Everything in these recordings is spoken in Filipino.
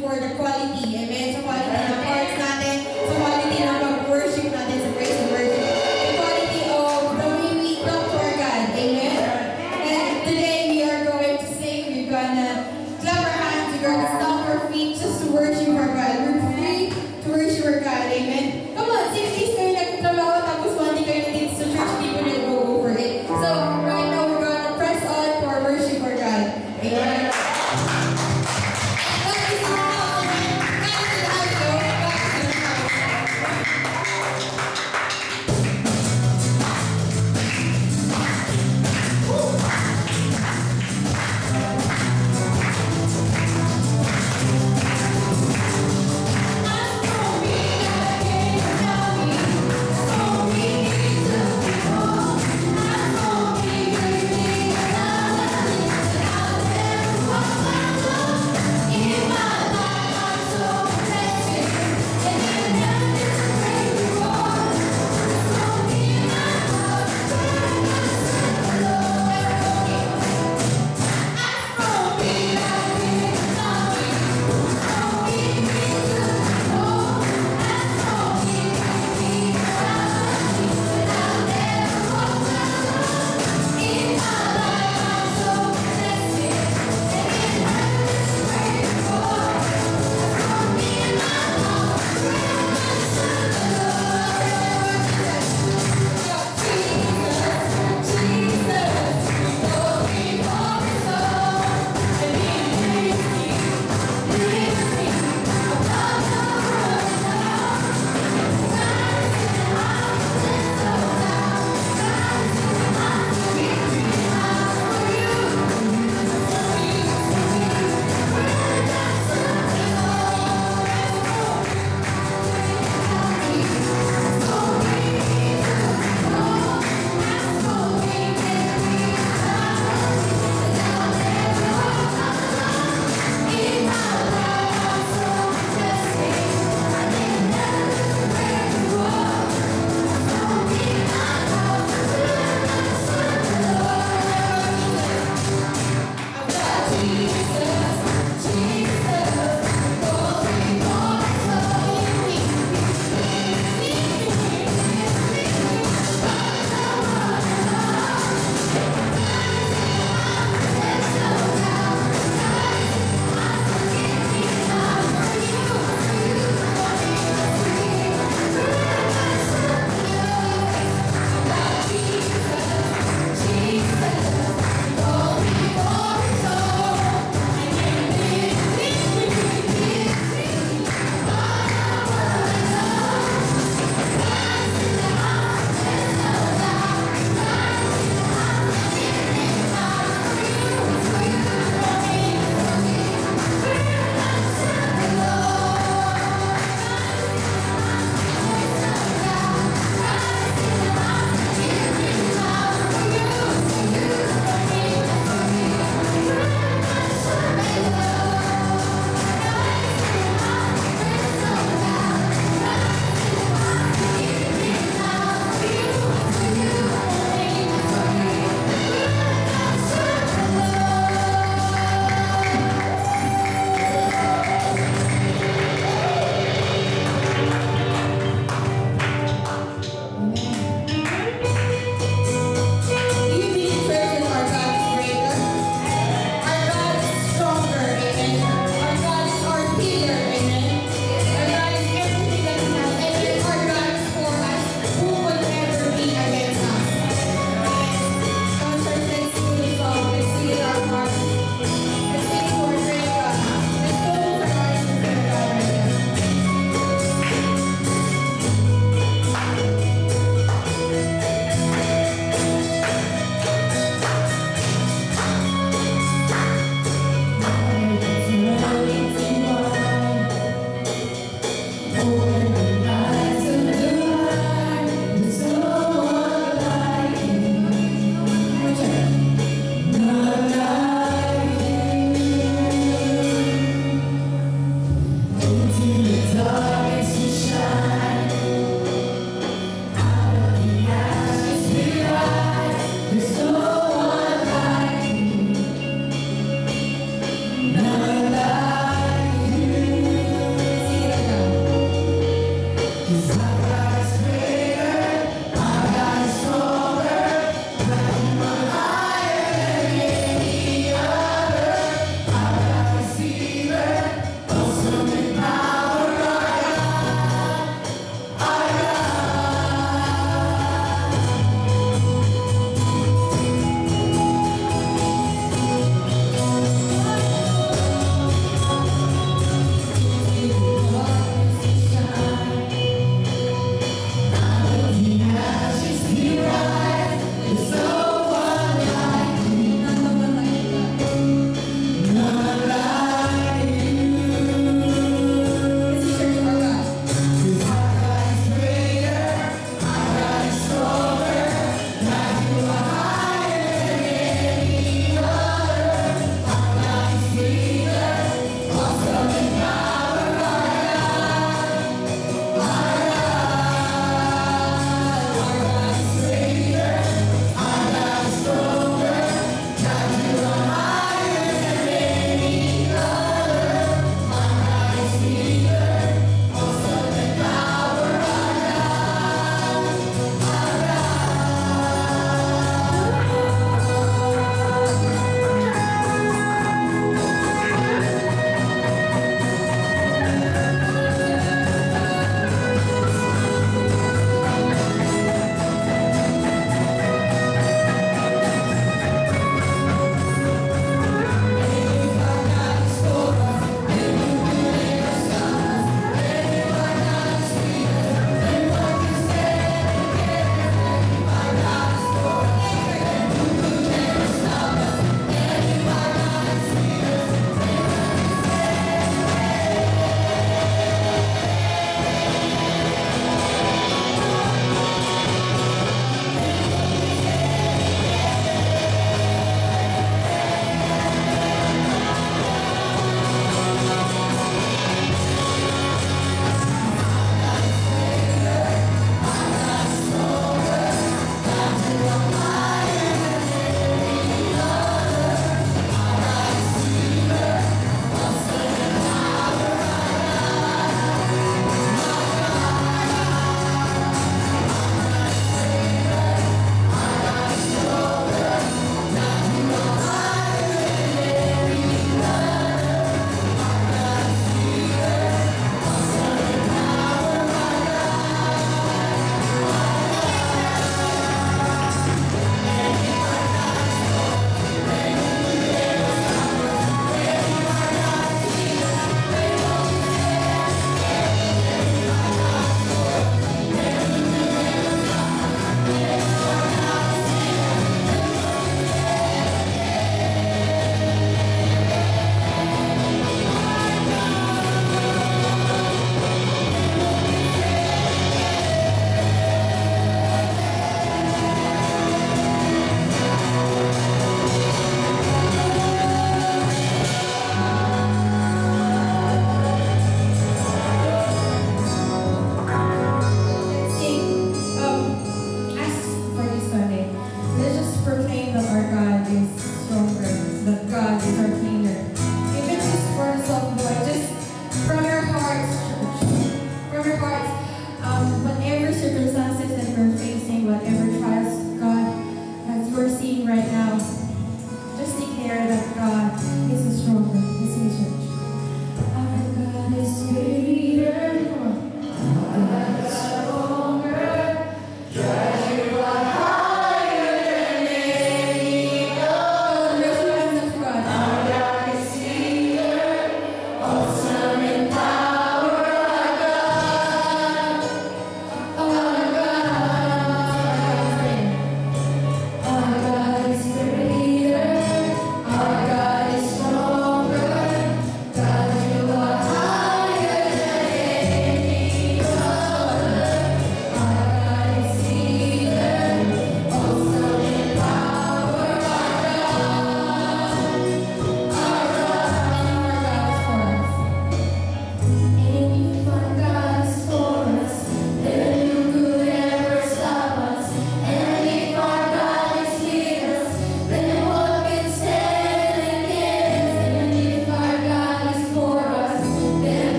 for the quality. Amen? Sa quality ng parts natin, sa quality ng pag-worship natin sa praise and worship. The quality of the way we talk to our God. Amen? And today we are going to sing. We're gonna clap our hands. We're gonna stomp our feet just to worship our God. We're free to worship our God. Amen? Come on, 6 days kayo nagtatrabaho tapos 1 day kayo na dito sa church. Hindi ko na go for it. So, right now we're gonna press on to our worship our God. Amen?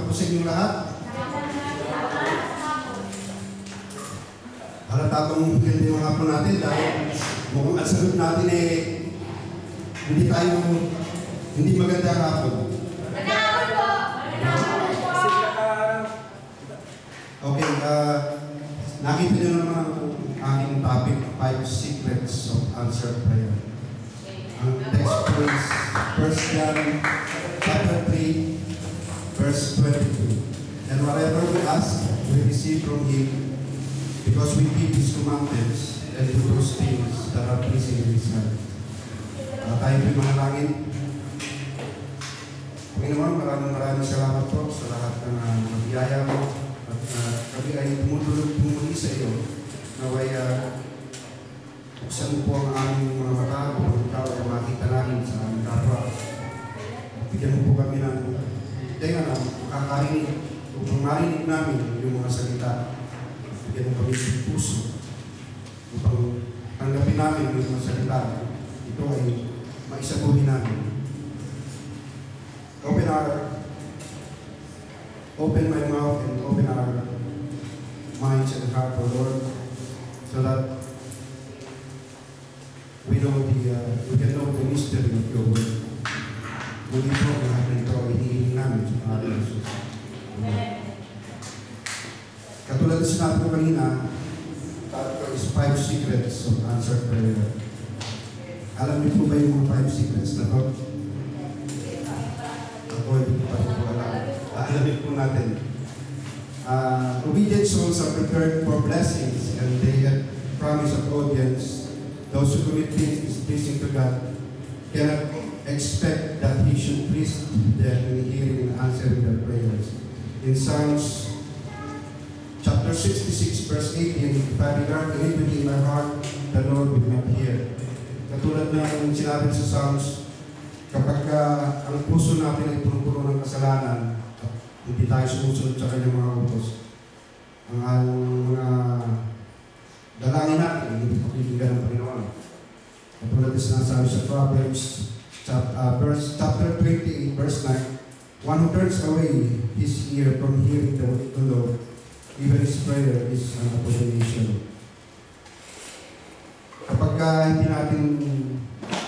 po sa inyong lahat. Halata pong maganda yung mga po natin dahil mukhang ang sagot natin hindi maganda ang hapon. Okay, nakita nyo naman ang aking topic, 5 secrets of answered prayer. Ang text po is 1 John chapter 3, verse 22. And whatever we ask, we receive from Him, because we keep His commandments and do those things that are pleasing in His sight. Tayo po'y manalangin. Panginoon, maraming salamat po sa lahat ng biyaya mo. At kami ay tumuli sa iyo. Naway, buksan mo po ang aming mga mata upang ikaw ay makita namin sa aming kapwa. Bigyan mo po kami ng tenga na makakarinig upang marinig namin yung mga salita. Bigyan mo kami ng puso upang tanggapin namin yung mga salita. Ito ay maisabuhin namin. Open my mouth and open our minds and heart, O Lord, so that we can know the mystery of your word. Muli po ang lahat ng ito ay hinihiling namin sa pangalan ng Jesus. Katulad na sinabi ko kanina, ito is 5 secrets of answered prayer. Alam niyo po ba yung mga 5 secrets na ito? Ako, hindi ko pa rin po alam. Alamin po natin. Obedient souls are prepared for blessings and they have promise of audience. Those who commit things displeasing to God cannot expect that He should please them in hearing and answering their prayers. In Psalms chapter 66 verse 18, if I regard iniquity in my heart, the Lord will not hear. Katulad ng sinabi sa Psalms, kapag ang puso natin ay puno-puno ng kasalanan, hindi tayo sumusunod sa kanyang mga utos, ang mga dalangin natin, hindi pakikinggan ng Panginoon. Katulad na sinasabi sa Proverbs, chapter 28, verse 9, one who turns away his ear from hearing the word of the Lord, even his prayer is an abomination. Kapag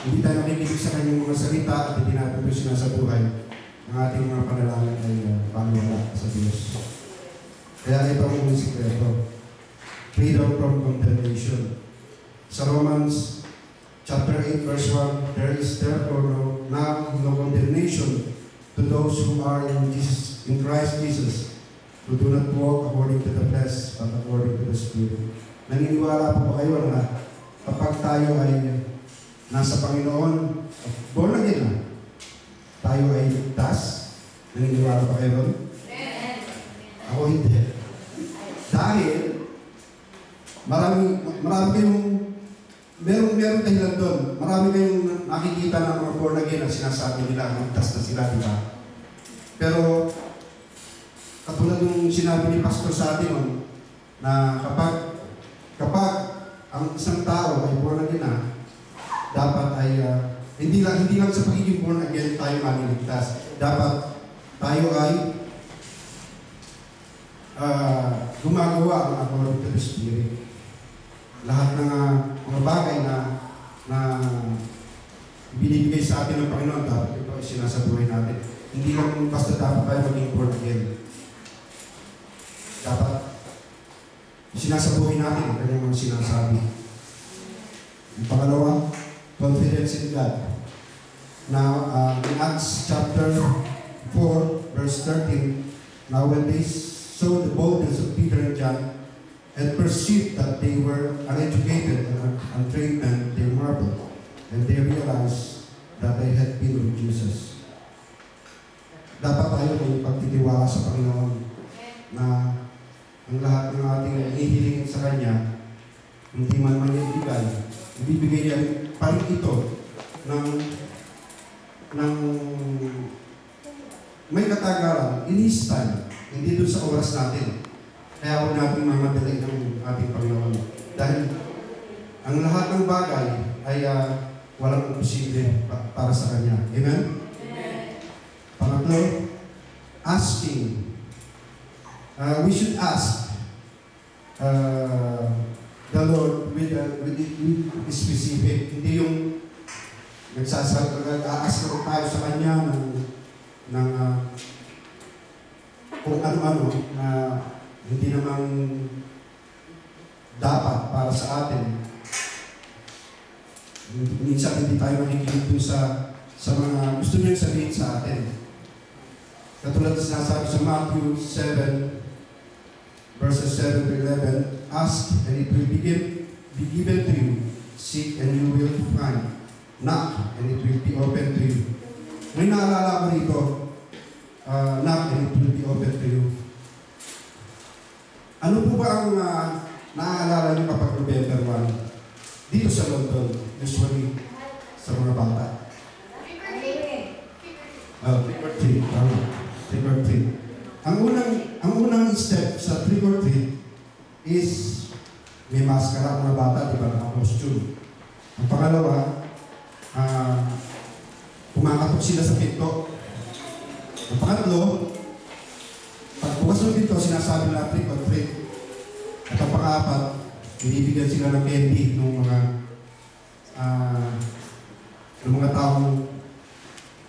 hindi tayo nakikinig sa kanyang mga salita at hindi natin ito sinasabuhay, ang ating mga panalangin ay paniwala sa Diyos. Kaya ito ang mga sikreto. Freedom from condemnation. Sa Romans chapter 8 verse 1, there is therefore now no condemnation to those who are in Christ Jesus, who do not walk according to the flesh, but according to the Spirit. Naniniwala po ba kayo na kapag tayo ay nasa Panginoon, born again na, tayo ay ligtas? Naniniwala pa kayo ron? Ako hindi. Dahil marami kayong meron dahilan doon. Marami kayong nakikita ng mga born again na sinasabi nila, ligtas na sila, di ba? Pero katulad yung sinabi ni Pastor sa atin na kapag ang isang tao ay born again na, dapat ay hindi lang sa pagiging born again tayo maliligtas. Dapat tayo ay gumagawa ng according to the Spirit. Lahat ng mga bagay na binibigay sa atin ng Panginoon, dapat ito ay sinasabuhay natin. Hindi lang basta dapat tayo maging born again. Dapat sinasabuhay natin ang kanyang mga sinasabi. Ang pangalawa, confidence in God. Now, in Acts chapter 4, verse 13, now when they saw the boldness of Peter and John and perceived that they were uneducated and untrained men, they marveled, and they realized that they had been with Jesus. Dapat tayo may pagtitiwala sa Panginoon na ang lahat ng ating hihilingin sa Kanya, hindi man manibigay, ibibigay niya pa rin ito ng may katagalan, in His time, hindi doon sa oras natin. Kaya huwag natin mamadali ng ating Panginoon. Dahil ang lahat ng bagay ay walang imposible para sa Kanya. Amen? Pangatlo, asking we should ask the Lord with specific. Hindi yung nag-ask tayo sa Kanya ng kung ano-ano na hindi naman dapat para sa atin. Minsan hindi tayo makikinig dun sa mga gusto niyang sabihin sa atin. Katulad na sinasabi sa Matthew 7, verses 7 to 11, ask and it will be given to you. Seek and you will find. Knock and it will be open to you. May naalala ko rito, knock and it will be open to you. Ano po ba ang naaalala niyo kapag November 1? Dito sa London, usually sa mga bata. Trick or treat. Trick or treat. Ang unang step sa trick or treat is may maskara ang mga bata, di ba, naka-costume. Ang pangalawa, kumakatok sila sa pinto. Ang pangatlo, pagbukas ng pinto, sinasabi na trick or treat. At ang pang-apat, binibigyan sila ng candy ng mga taong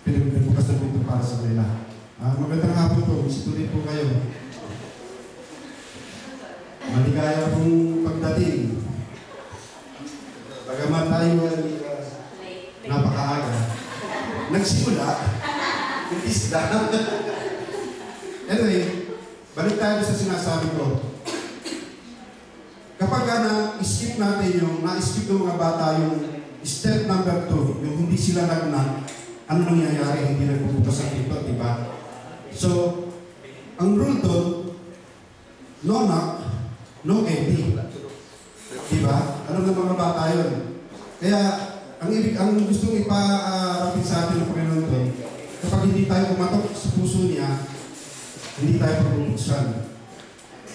pinagbukas ng pinto para sa kanila. Magandang hapon po, isituloy po kayo. Maligaya pong pagdating. Bagaman tayo napakaaga. Nagsimula, umpis lang. Anyway, balik tayo sa sinasabi ko. Kapag na-skip natin na-skip ng mga bata yung step number 2, yung hindi sila nag-knock, ano nangyayari? Hindi nagbubukas ang pinto, di ba? So, ang rule doon, no knock, no candy. Di ba? Alam ng mga bata yun. Kaya, ang gustong iparapin sa atin ng Panginoon doon, kapag hindi tayo kumatok sa puso niya, hindi tayo pag-ubuksan.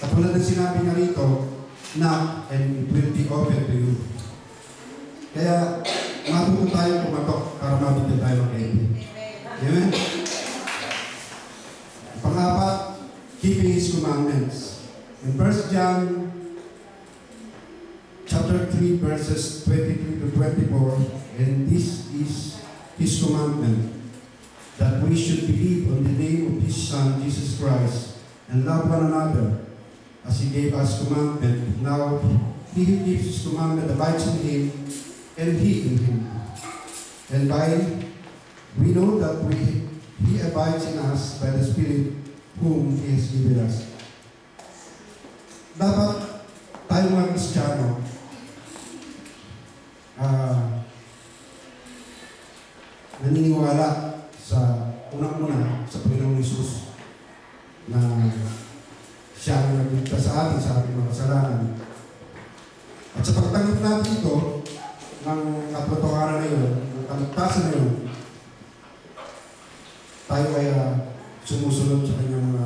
Katulad ng sinabi niya rito, knock and it will be open to you. Kaya, matuto tayo kumatok para mabigyan tayo ng candy. Amen? Pang-apat, keeping His commandments. In 1 John chapter 3, verses 23 to 24, and this is His commandment, that we should believe on the name of His Son, Jesus Christ, and love one another, as He gave us commandment. Now, He who gives His commandment abides in Him, and He in Him. And we know that He abides in us by the Spirit whom He has given us. Dapat tayo mga Kristiyano, naniniwala sa unang-una sa Panginoong Hesus na Siya ang nagligtas sa atin sa ating mga kasalanan. At sa pagtanggap natin ito ng katotohanan na yun, ng kaligtasan na yun, tayo ay sumusunod sa kanyang mga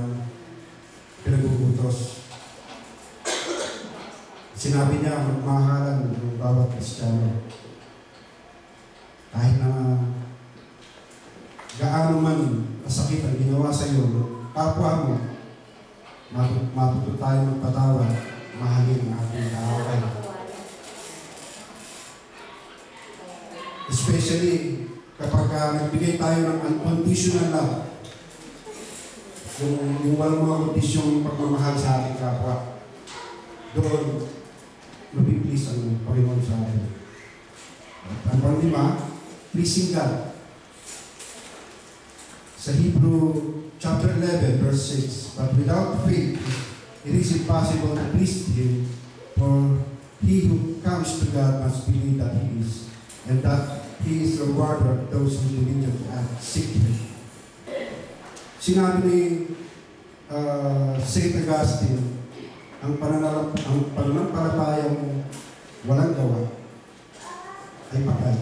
pinag-uutos. Sinabi niya, magmahalan ng bawat Kristiyano. Kahit na gaano man kasakit ang ginawa sa iyo, kapwa mo, matuto tayo magpatawad, mahalin ang ating kaaway. Especially kapag nagbigay tayo ng unconditional love, yung walang mga kondisyong pagmamahal sa ating kapwa, doon mapiplis ang Panginoon sa atin. At ang pang-lima, pleasing God. Sa Hebrew chapter 11, verse 6, but without faith, it is impossible to please Him, for he who comes to God must believe that He is, and that He is the rewarder of those who diligently seek Him. Sinabi ni St. Augustine, ang pananampalatayang walang gawa ay patay.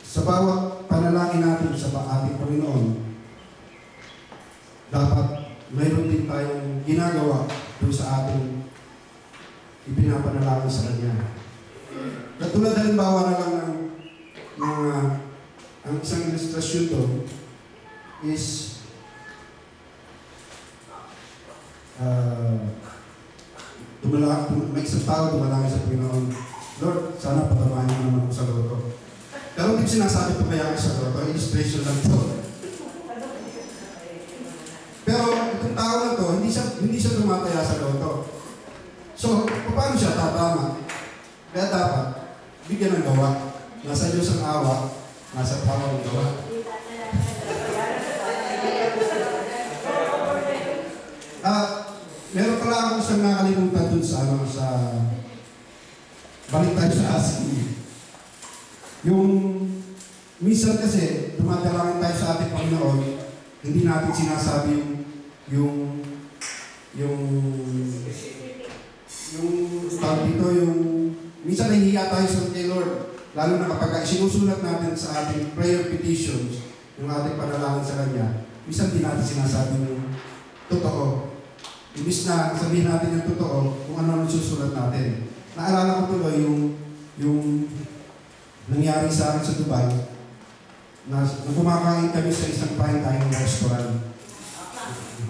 Sa bawat panalangin natin sa ating Panginoon, dapat mayroon din tayong ginagawa doon sa ating ipinapanalangin sa Kanya. Katulad halimbawa na lang ng ang isang ilustrasyon doon is Alam mo sinasabi ito kaya sa loto, illustration lang ito. Pero itong tao na to, hindi siya tumataya sa loto. So, paano siya tatama? Kaya dapat, bigyan ng gawa. Nasa Diyos ang awa, nasa tao ang gawa. Meron pala akong isang nakalimutan dun sa balik tayo sa asking. Yung minsan kasi, dumadalangin tayo sa ating Panginoon, hindi natin sinasabi tawag dito, minsan nahihiya tayo sa kay Lord, lalo na kapag sinusulat natin sa ating prayer petitions, yung ating panalangin sa Kanya, minsan di natin sinasabi yung totoo. Imbis na sabihin natin yung totoo, kung ano ang susulat natin. Naalala ko tuloy yung nangyari sa akin sa Dubai, na kumakain kami sa isang fine dining restaurant.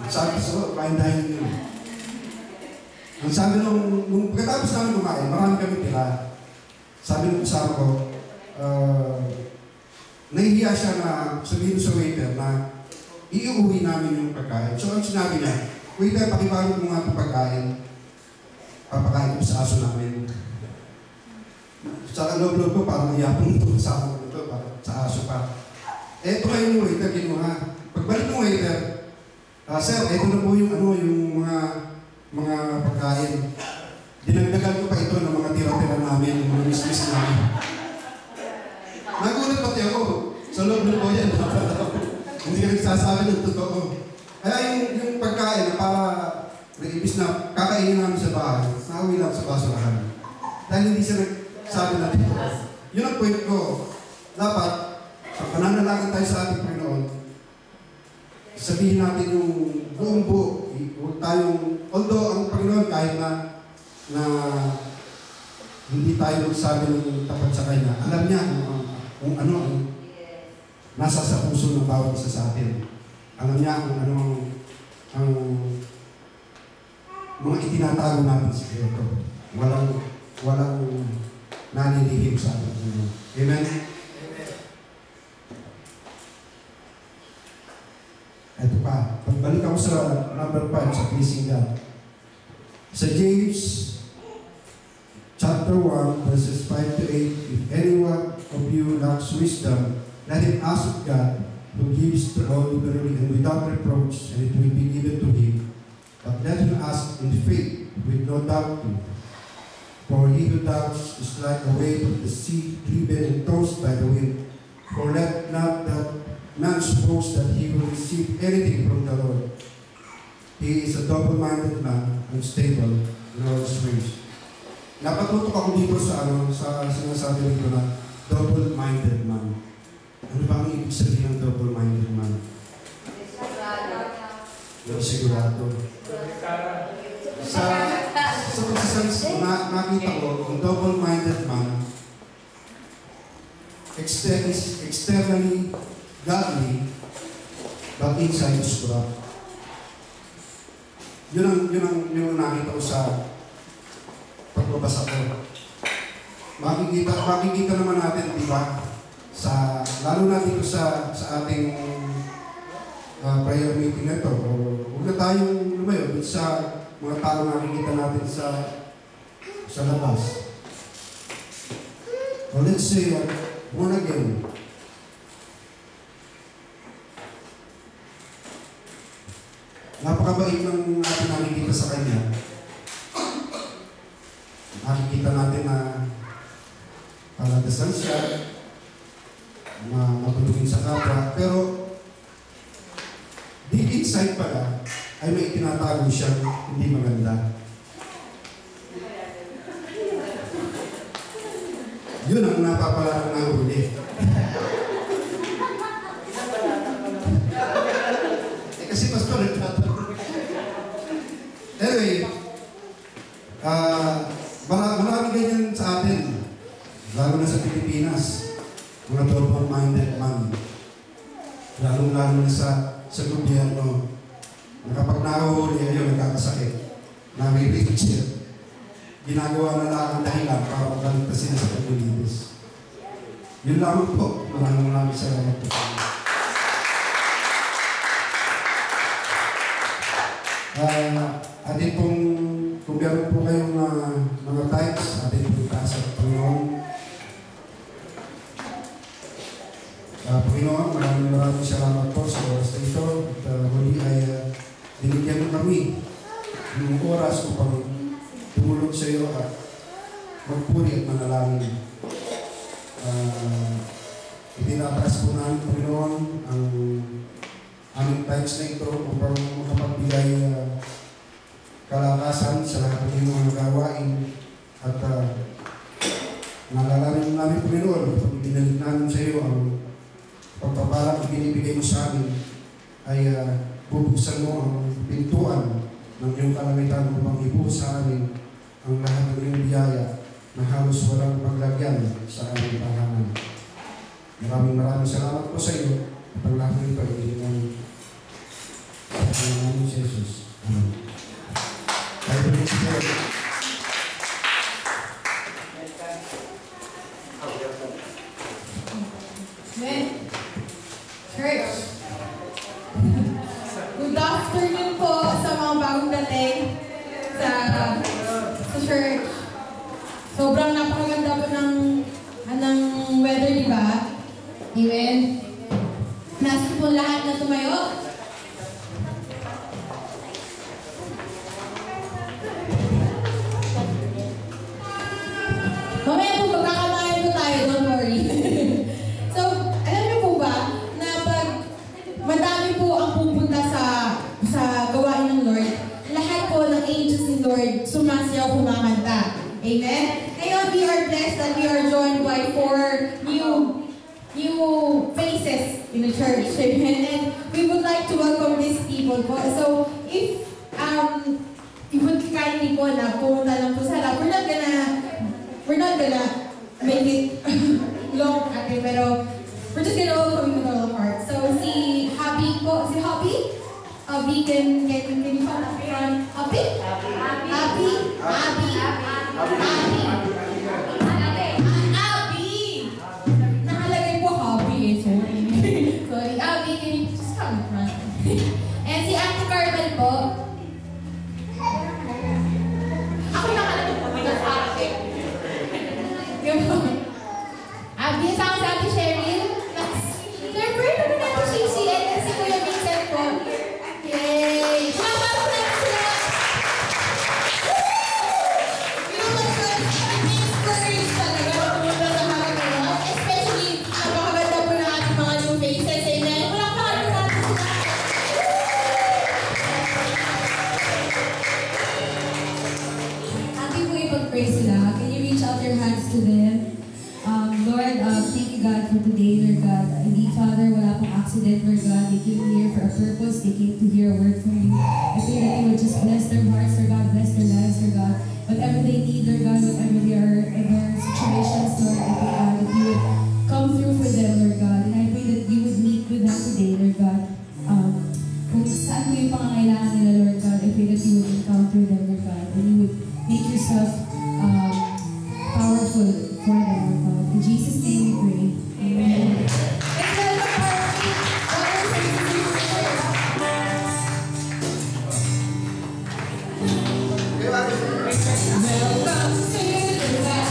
Sabi ko, fine dining yun. Ang sabi nung pagkatapos namin kumain, marami kami tira. Sabi nung kasama ko, nahihiya siya na sabihin sa waiter na iuwi namin yung pagkain. So ang sinabi niya, waiter, pakibalot mo nga itong pagkain. Papakain ko sa aso namin. Sa loob-loob ko, parang iyapon ito kasama ko ito, sa aso pa. Eto ngayon yung waiter, kinuha. Pagbalik ng waiter, sir, eto na po yung mga pagkain. Dinagdagan ko pa ito ng mga tira-tira namin, yung mga miss-miss namin. Nagulat pati ako. Sa loob-loob ko yan. Hindi ka nagsasabi ng totoo. Kaya yung pagkain na para ibis na kakainin namin sa bahay, nauwi lang sa basurahan. Dahil hindi siya nagsabi na dito. Yun ang point ko. Dapat, pag pananalangin tayo sa ating Panginoon, sabihin natin yung buong buo. Although ang Panginoon kahit na hindi tayo magsabi ng tapat sa Kanya, alam niya kung ano ang nasa sa puso ng bawat isa sa atin. Alam niya kung ano ang mga itinatago natin sa Kristo. Walang nanilihim sa atin. Amen? Ito pa. Pagbalik ako sa number 5 sa pleasing God. Sa James chapter 1 verses 5 to 8, if anyone of you lacks wisdom, let him ask of God, who gives to all liberally and without reproach, and it will be given to him. But let him ask in faith, with no doubting. For he who doubts is like a wave of the sea, driven and tossed by the wind. For let not that man suppose that he will receive anything from the Lord. He is a double-minded man, unstable in all his ways. Napatutok ako dito sa sinasabi nito na double-minded man. Ano ba ang ibig sabihin ng double-minded man? Sigurado. Sa pagsasabi, nakita ko, ang double-minded man is externally godly, but inside is corrupt. Yun ang nakita ko sa pagbabasa ko. Makikita naman natin, di ba? Lalo na dito sa ating prayer meeting na ito. Huwag na tayong lumayo sa mga tao nakikita natin sa labas. Well, let's say, born again. Napakabait ng ating nakikita sa Kanya. Nakikita natin na paladasal siya, matulungin sa kapwa, pero deep inside pala ay may tinatago siyang hindi maganda. Yun ang napapala ng nahuli. Kasi pastor, anyway, marami ganyan sa atin, lalo na sa Pilipinas, mga double-minded man. Lalo na sa gobyerno, na kapag nahuli, ayun, nagkakasakit, na may picture, ginagawa na lang ang dahilan para magkaligtas sila sa paglilitis. Yun lamang po. Maraming salamat po. Atin pong, kung meron po kayong mga tithes, atin pong itaas at Panginoon. Panginoon, maraming salamat po sa oras na ito. At muli ay binigyan mo kami ng oras upang tumulong sa iyo at magpuri at manalangin. Itinataas po namin, Panginoon, ang aming tithes na ito upang makapagbigay kalakasan sa lahat ng mga gawain at nalalaman namin, Panginoon, kapag ibinalik namin sa iyo ang pagpapalang ibinibigay mo sa amin ay bubuksan mo ang pintuan ng iyong kalamitan upang ibuhos sa amin ang lahat ng iyong biyaya na halos walang paglagyan sa aming tahanan. Maraming salamat po sa iyo at ang lahat ng ito ay namin sa Panginoon si Jesus. Amen. Amen. Church. Good afternoon po sa mga bagong dating sa church. Sobrang napakaganda po ng weather, di ba? Amen. Nasa po lahat na tumayo. Mamaya po magkakamayan po tayo, don't worry. So, alam niyo po ba na pag madami po ang pupunta sa gawain ng Lord, lahat po ng angels ni Lord sumasayaw, kumamanta. Amen? Ngayon, we are blessed that we are joined by 4 new faces in the church. Amen? And we would like to welcome these people po. So, if you would kindly po na pumunta lang po sa harap, we're not gonna make it long, ate, pero we're just gonna welcome you with all heart. So, si Happy po, can you come up front? Happy? Nakalagay po Happy eh, sorry. Sorry, Happy, can you just come up front? And si Ate Carmel po. Ako nakalagay po, sa Ate. Abdi, sama si Ate Cheryl. Siyempre, namin natin si CCN at si Kuya Vincent po. Yay! Kumapasok natin sila! Na-encourage talaga na pumunta sa harap nila. Especially, napakaganda po ng ating mga new faces. Amen? Palakpakan po natin sila! Ating po ipag-pray sila. Can you reach out your hands to them? Lord, thank you God for today, Lord God. Indeed, Father, wala pong accident, Lord God. They came here for a purpose. They came to hear a word from you. I pray that you would just bless their hearts, Lord God, bless their lives, Lord God. Whatever they need, Lord God, whatever they are in their situations, Lord, I pray God that you would come through for them, Lord God. And I pray that you would meet with them today, Lord God. Kung saan po yung pangangailangan nila, Lord God, I pray that you would encounter them, Lord God. And you would make yourself powerful for them, Lord God. In Jesus' name we pray. Amen. Let's welcome our brothers and sisters. Welcome to the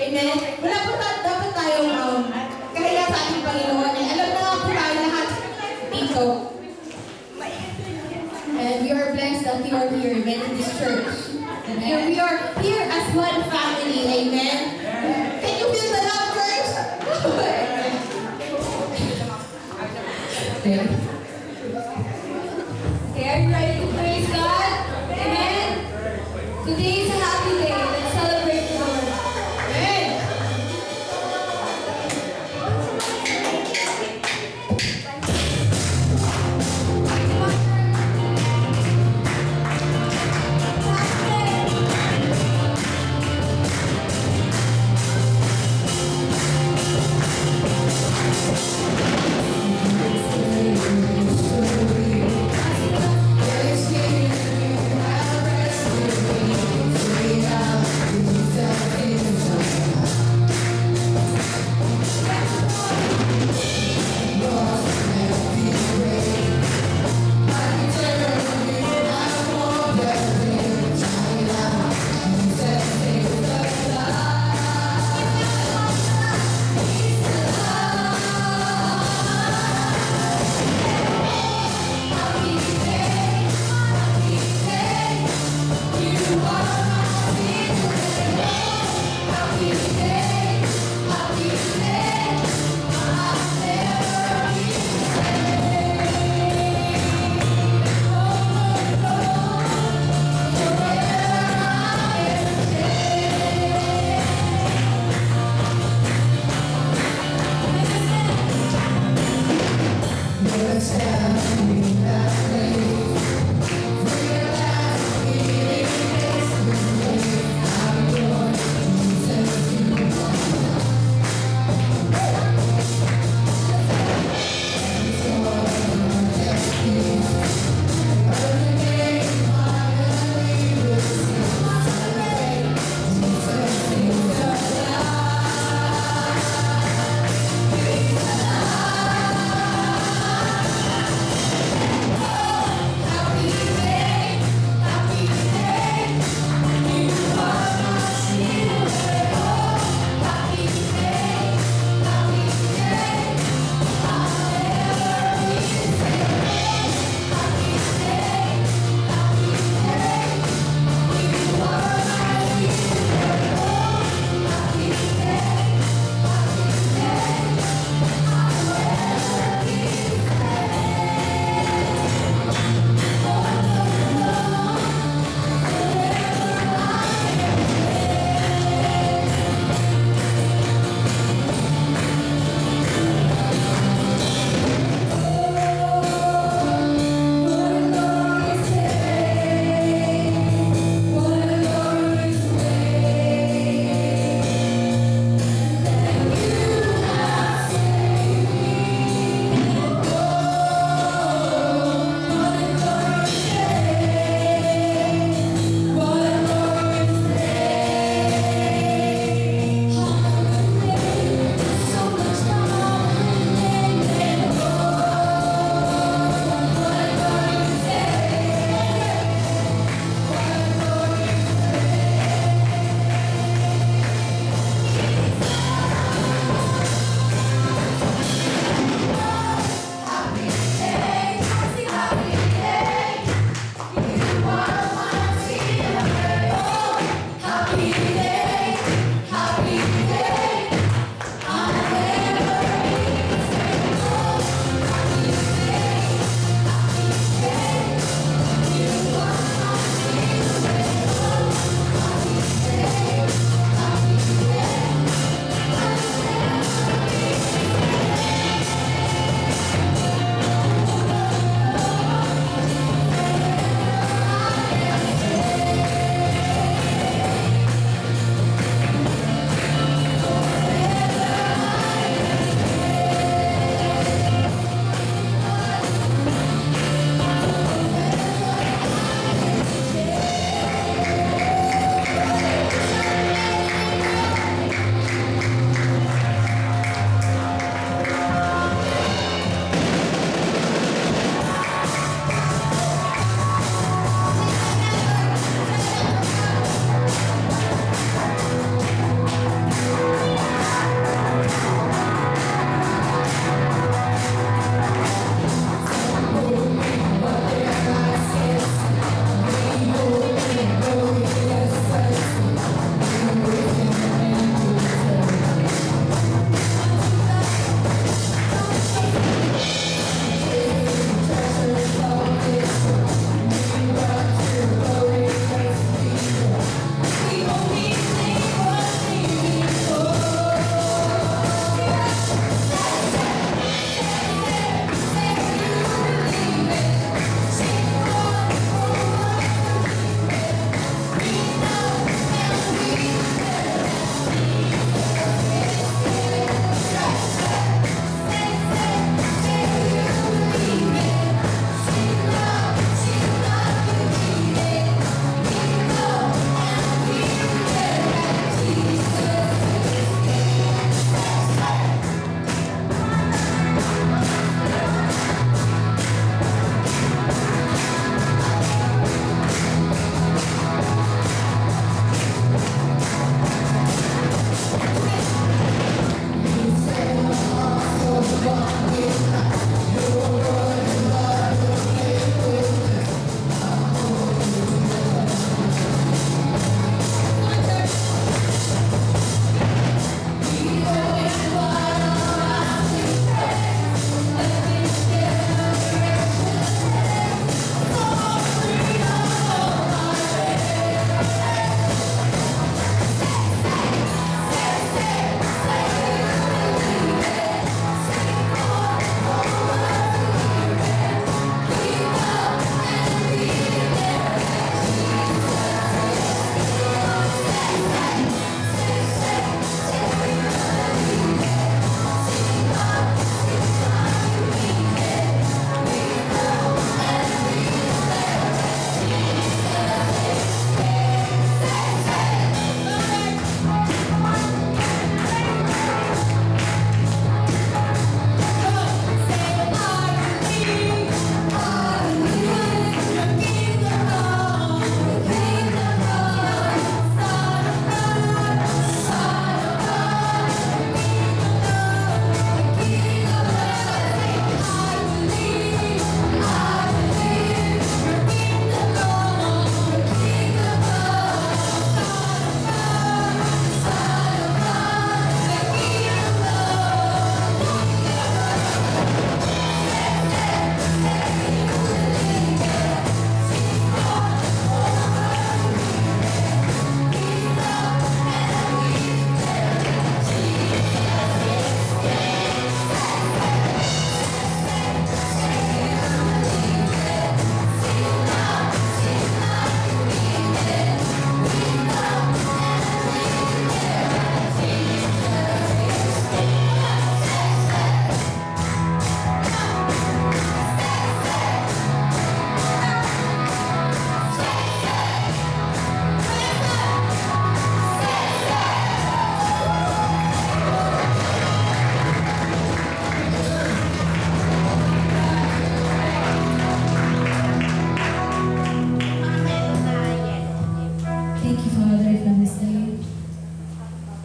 Amen? Wala po dapat tayong kahiya sa ating Panginoon. And alam na po tayo lahat dito. And we are blessed that we are here, amen, in this church. And we are here as one family, amen? Can you feel the love, church? Okay. Okay, are you ready to praise God? Amen? Today is a happy day. Let's celebrate the Lord. Amen. Happy day.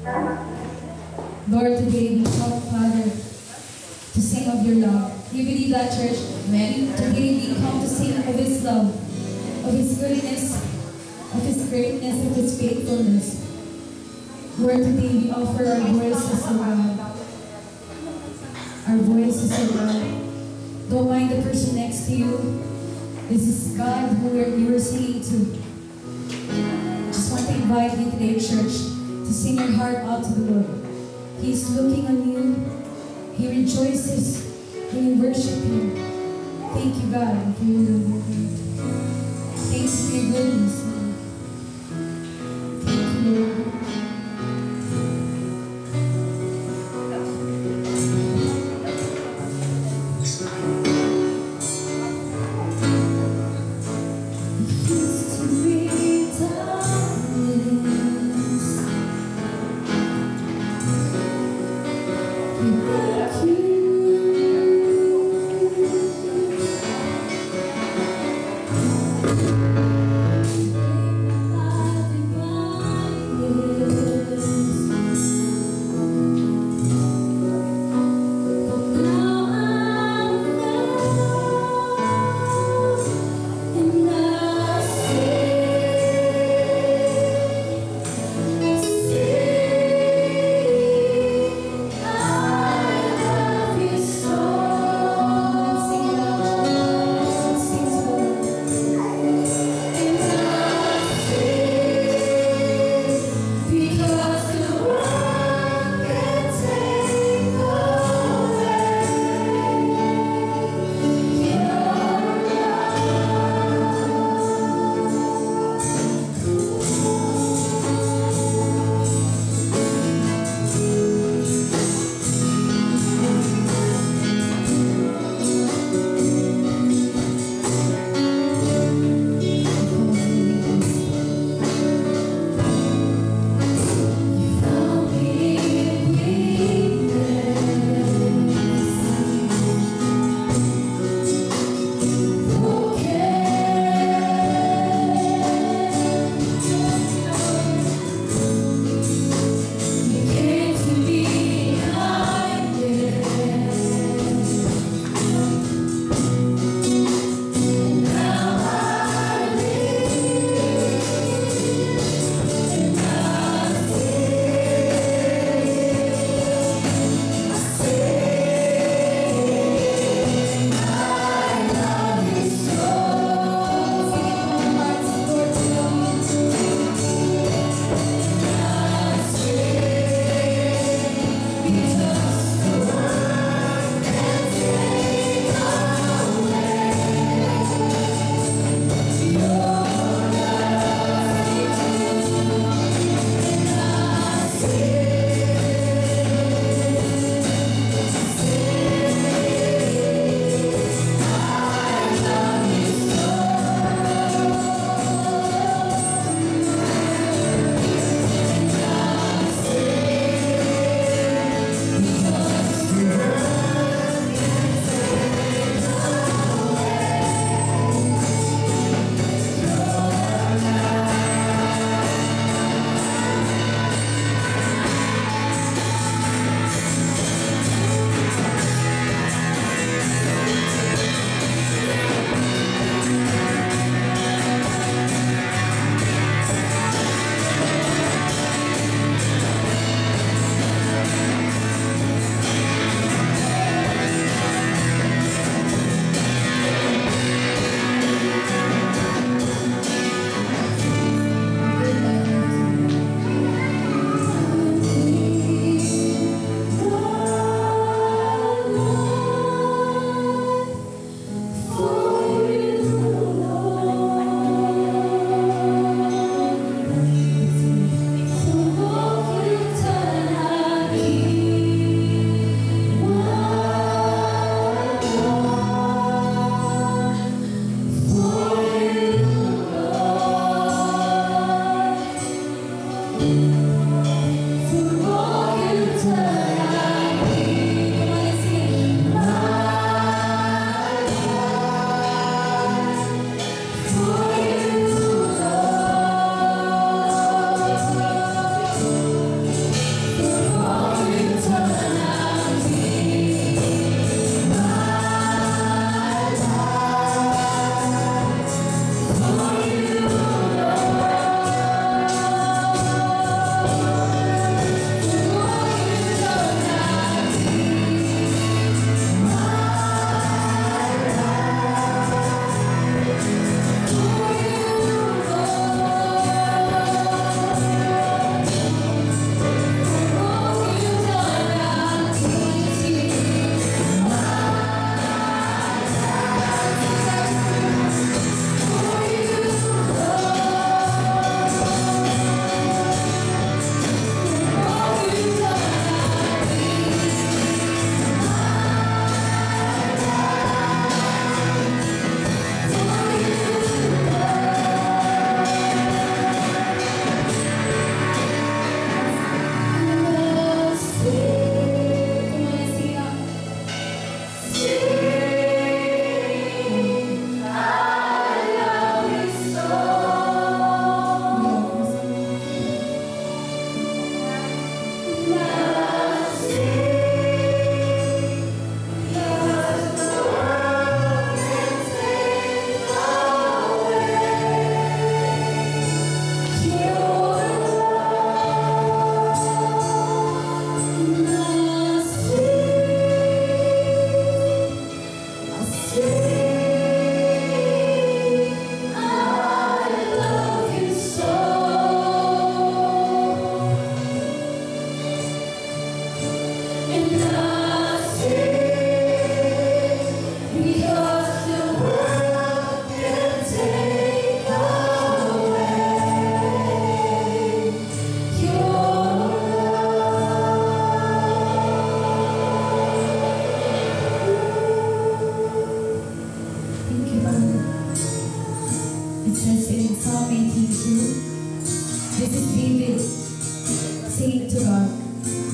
Lord, today we come, Father, to sing of your love. You believe that, church? Amen. Today we come to sing of his love, of his goodness, of his greatness, of his faithfulness. Lord, today we offer our voices to God. Our voices to God. Don't mind the person next to you. This is God who you are singing to. Just want to invite you today, church, to sing your heart out to the Lord. He's looking on you. He rejoices when you worship Him. Thank you, God, for your love. Thank you for your goodness, Lord. Thank you, Lord.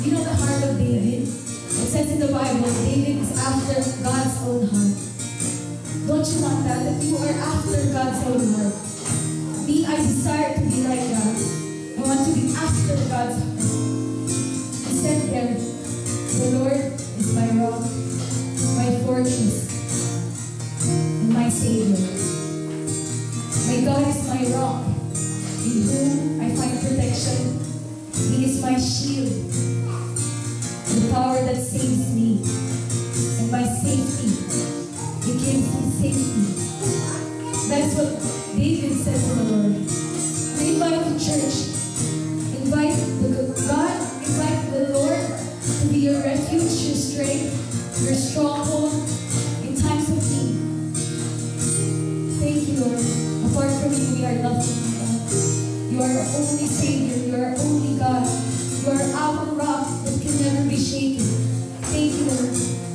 You know the heart of David? It says in the Bible, David is after God's own heart. Don't you want that? That you are after God's own heart. Me, I desire to be like God. I want to be after God's heart. He said there, the Lord is my rock, my fortress, and my Savior. My God is my rock, in whom I find protection. He is my shield, the power that saves me, and my safety. He gives me safety. That's what David said to the Lord. We invite the church, invite the Lord to be your refuge, your strength, your stronghold in times of need. Thank you, Lord. Apart from you, we are nothing. You are our only Savior. You are our only God. You are our rock that can never be shaken. Thank you, Lord.